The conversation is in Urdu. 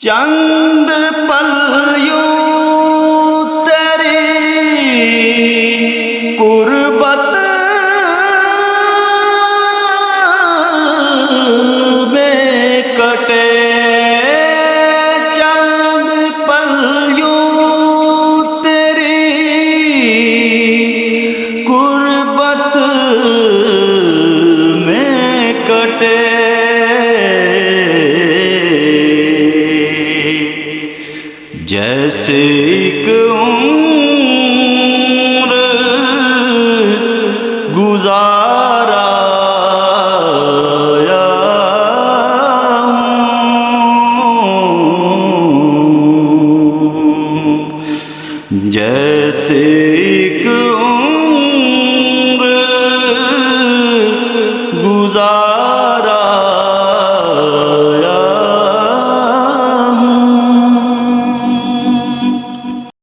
چند پل یوں تیری قربت میں کٹے، چند پل یوں تیری قربت میں کٹے، جیسے ایک عمر گزارا ہوں، جیسے